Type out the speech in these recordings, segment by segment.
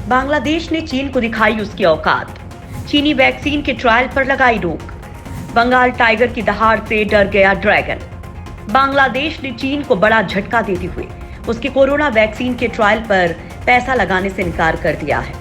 बांग्लादेश ने चीन को दिखाई उसकी औकात। चीनी वैक्सीन के ट्रायल पर लगाई रोक। बंगाल टाइगर की दहाड़ से डर गया ड्रैगन। बांग्लादेश ने चीन को बड़ा झटका देते हुए उसके कोरोना वैक्सीन के ट्रायल पर पैसा लगाने से इनकार कर दिया है।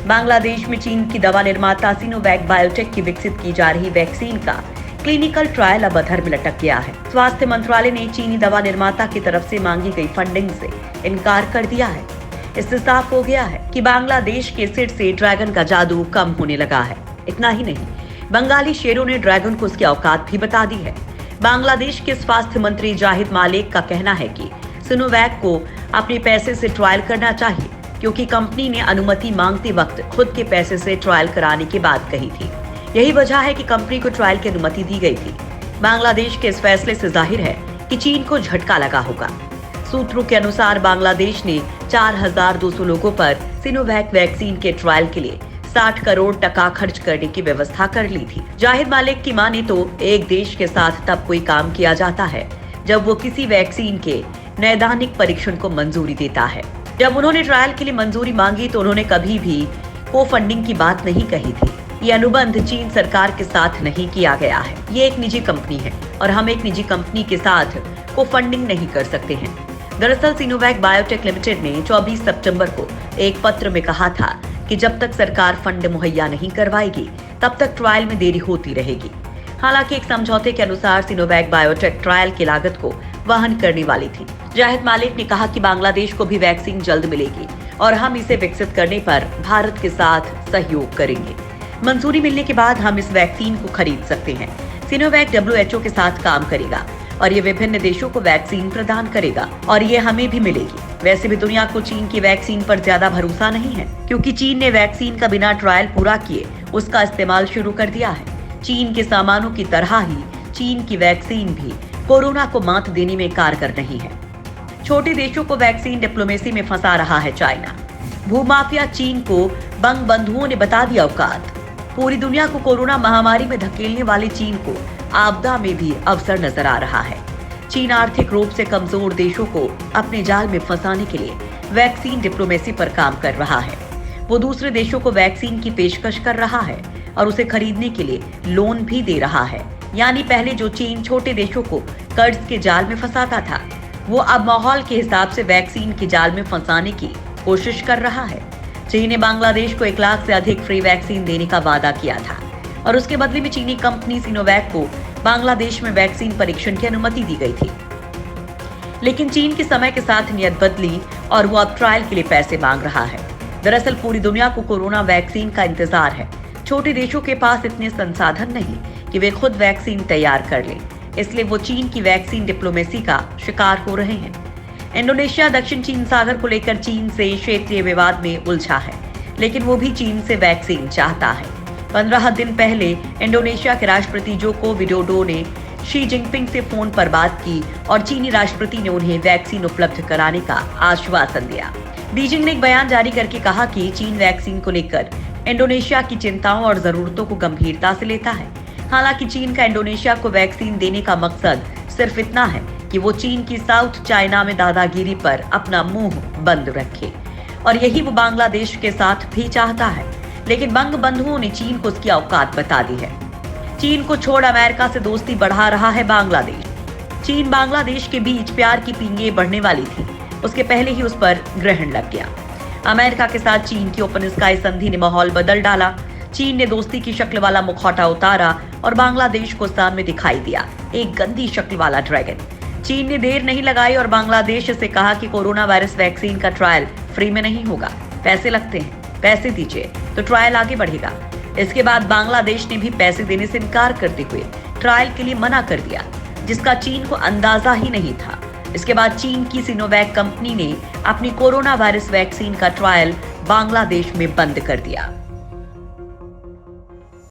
बांग्लादेश में चीन की दवा निर्माता सिनोवैक बायोटेक की विकसित की जा रही वैक्सीन का क्लिनिकल ट्रायल अब अधर में लटक गया है। स्वास्थ्य मंत्रालय ने चीनी दवा निर्माता की तरफ से मांगी गई फंडिंग से इनकार कर दिया है। इससे साफ हो गया है कि बांग्लादेश के सिर से ड्रैगन का जादू कम होने लगा है। इतना ही नहीं, बंगाली शेरों ने ड्रैगन को उसकी औकात भी बता दी है। बांग्लादेश के स्वास्थ्य मंत्री जाहिद मालिक का कहना है कि सिनोवैक को अपने पैसे से ट्रायल करना चाहिए, क्योंकि कंपनी ने अनुमति मांगते वक्त खुद के पैसे से ट्रायल कराने की बात कही थी। यही वजह है कि कंपनी को ट्रायल की अनुमति दी गई थी। बांग्लादेश के इस फैसले से जाहिर है कि चीन को झटका लगा होगा। सूत्रों के अनुसार बांग्लादेश ने 4200 लोगों पर सिनोवैक वैक्सीन के ट्रायल के लिए 60 करोड़ टका खर्च करने की व्यवस्था कर ली थी। जाहिद मालिक की माने तो एक देश के साथ तब कोई काम किया जाता है जब वो किसी वैक्सीन के नैदानिक परीक्षण को मंजूरी देता है। जब उन्होंने ट्रायल के लिए मंजूरी मांगी तो उन्होंने कभी भी को फंडिंग की बात नहीं कही थी। ये अनुबंध चीन सरकार के साथ नहीं किया गया है। ये एक निजी कंपनी है और हम एक निजी कंपनी के साथ को फंडिंग नहीं कर सकते हैं। दरअसल सिनोवैक बायोटेक लिमिटेड ने 24 सितंबर को एक पत्र में कहा था कि जब तक सरकार फंड मुहैया नहीं करवाएगी तब तक ट्रायल में देरी होती रहेगी। हालांकि एक समझौते के अनुसार सिनोवैक बायोटेक ट्रायल की लागत को वहन करने वाली थी। जाहिद मालिक ने कहा कि बांग्लादेश को भी वैक्सीन जल्द मिलेगी और हम इसे विकसित करने पर भारत के साथ सहयोग करेंगे। मंजूरी मिलने के बाद हम इस वैक्सीन को खरीद सकते हैं। सिनोवैक WHO के साथ काम करेगा और ये विभिन्न देशों को वैक्सीन प्रदान करेगा और ये हमें भी मिलेगी। वैसे भी दुनिया को चीन की वैक्सीन पर ज्यादा भरोसा नहीं है, क्योंकि चीन ने वैक्सीन का बिना ट्रायल पूरा किए उसका इस्तेमाल शुरू कर दिया है। चीन के सामानों की तरह ही चीन की वैक्सीन भी कोरोना को मात देने में कारगर नहीं है। छोटे देशों को वैक्सीन डिप्लोमेसी में फंसा रहा है चाइना। भूमाफिया चीन को बंग बंधुओं ने बता दिया औकात। पूरी दुनिया को कोरोना महामारी में धकेलने वाले चीन को आपदा में भी अवसर नजर आ रहा है। चीन आर्थिक रूप से कमजोर देशों को अपने जाल में फंसाने के लिए वैक्सीन डिप्लोमेसी पर काम कर रहा है। वो दूसरे देशों को वैक्सीन की पेशकश कर रहा है और उसे खरीदने के लिए लोन भी दे रहा है। यानी पहले जो चीन छोटे देशों को कर्ज के जाल में फंसाता था, वो अब माहौल के हिसाब से वैक्सीन के जाल में फंसाने की कोशिश कर रहा है। चीन ने बांग्लादेश को 1 लाख से अधिक फ्री वैक्सीन देने का वादा किया था और उसके बदले में चीनी कंपनी सिनोवैक को बांग्लादेश में वैक्सीन परीक्षण की अनुमति दी गई थी। लेकिन चीन के समय के साथ नियत बदली और वो अब ट्रायल के लिए पैसे मांग रहा है। दरअसल पूरी दुनिया को कोरोना वैक्सीन का इंतजार है। छोटे देशों के पास इतने संसाधन नहीं कि वे खुद वैक्सीन तैयार कर लें, इसलिए वो चीन की वैक्सीन डिप्लोमेसी का शिकार हो रहे हैं। इंडोनेशिया दक्षिण चीन सागर को लेकर चीन से क्षेत्रीय विवाद में उलझा है, लेकिन वो भी चीन से वैक्सीन चाहता है। 15 दिन पहले इंडोनेशिया के राष्ट्रपति जोको विडोडो ने शी जिनपिंग से फोन पर बात की और चीनी राष्ट्रपति ने उन्हें वैक्सीन उपलब्ध कराने का आश्वासन दिया। बीजिंग ने एक बयान जारी करके कहा कि चीन वैक्सीन को लेकर इंडोनेशिया की चिंताओं और जरूरतों को गंभीरता से लेता है। हालांकि चीन का इंडोनेशिया को वैक्सीन देने का मकसद सिर्फ इतना है कि वो चीन की साउथ चाइना में दादागिरी पर अपना मुंह बंद रखे, और यही वो बांग्लादेश के साथ भी चाहता है। लेकिन बंग बंधुओं ने चीन को उसकी औकात बता दी है। चीन को छोड़ अमेरिका से दोस्ती बढ़ा रहा है बांग्लादेश। चीन बांग्लादेश के बीच प्यार की पींगें बढ़ने वाली थी, उसके पहले ही उस पर ग्रहण लग गया। अमेरिका के साथ चीन की ओपन स्काई संधि ने माहौल बदल डाला। चीन ने दोस्ती की शक्ल वाला मुखौटा उतारा और बांग्लादेश को सामने दिखाई दिया एक गंदी शक्ल वाला ड्रैगन। चीन ने देर नहीं लगाई और बांग्लादेश से कहा कि कोरोना वायरस वैक्सीन का ट्रायल फ्री में नहीं होगा, पैसे लगते हैं, पैसे दीजिए तो ट्रायल आगे बढ़ेगा। इसके बाद बांग्लादेश ने भी पैसे देने से इनकार करते हुए ट्रायल के लिए मना कर दिया, जिसका चीन को अंदाजा ही नहीं था। इसके बाद चीन की सिनोवैक कंपनी ने अपनी कोरोना वायरस वैक्सीन का ट्रायल बांग्लादेश में बंद कर दिया।